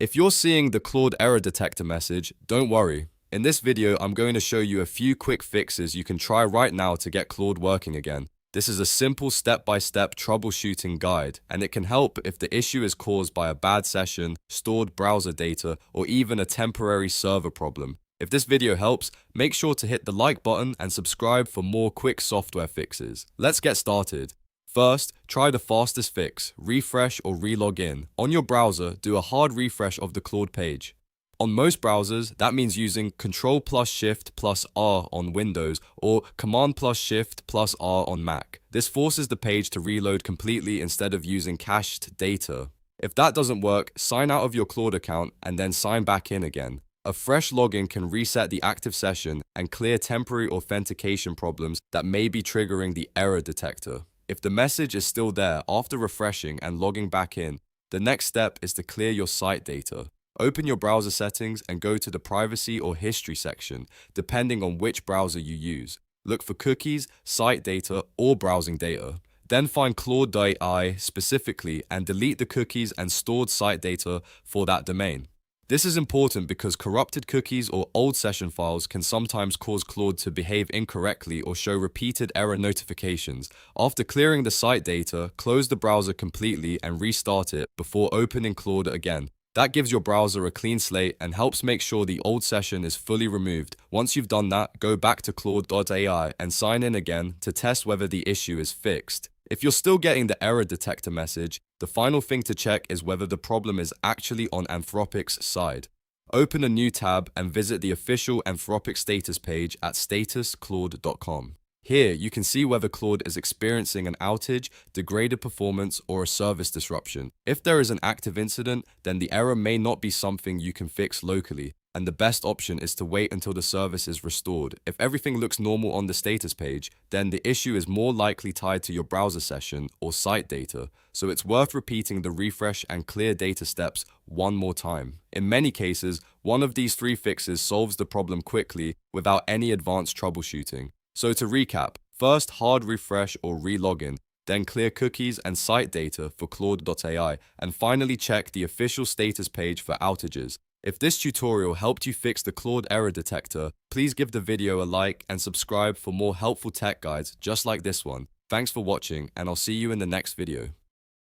If you're seeing the Claude error detector message, don't worry. In this video, I'm going to show you a few quick fixes you can try right now to get Claude working again. This is a simple step-by-step troubleshooting guide, and it can help if the issue is caused by a bad session, stored browser data, or even a temporary server problem. If this video helps, make sure to hit the like button and subscribe for more quick software fixes. Let's get started. First, try the fastest fix, refresh or relog in. On your browser, do a hard refresh of the Claude page. On most browsers, that means using Ctrl plus Shift plus R on Windows or Command plus Shift plus R on Mac. This forces the page to reload completely instead of using cached data. If that doesn't work, sign out of your Claude account and then sign back in again. A fresh login can reset the active session and clear temporary authentication problems that may be triggering the error detector. If the message is still there after refreshing and logging back in, the next step is to clear your site data. Open your browser settings and go to the privacy or history section, depending on which browser you use. Look for cookies, site data, or browsing data. Then find Claude.ai specifically and delete the cookies and stored site data for that domain. This is important because corrupted cookies or old session files can sometimes cause Claude to behave incorrectly or show repeated error notifications. After clearing the site data, close the browser completely and restart it before opening Claude again. That gives your browser a clean slate and helps make sure the old session is fully removed. Once you've done that, go back to Claude.ai and sign in again to test whether the issue is fixed. If you're still getting the error detector message, the final thing to check is whether the problem is actually on Anthropic's side. Open a new tab and visit the official Anthropic status page at statusclaude.com. Here, you can see whether Claude is experiencing an outage, degraded performance, or a service disruption. If there is an active incident, then the error may not be something you can fix locally, and the best option is to wait until the service is restored. If everything looks normal on the status page, then the issue is more likely tied to your browser session or site data, so it's worth repeating the refresh and clear data steps one more time. In many cases, one of these three fixes solves the problem quickly without any advanced troubleshooting. So to recap, first hard refresh or re-login, then clear cookies and site data for Claude.ai, and finally check the official status page for outages. If this tutorial helped you fix the Claude error detector, please give the video a like and subscribe for more helpful tech guides just like this one. Thanks for watching, and I'll see you in the next video.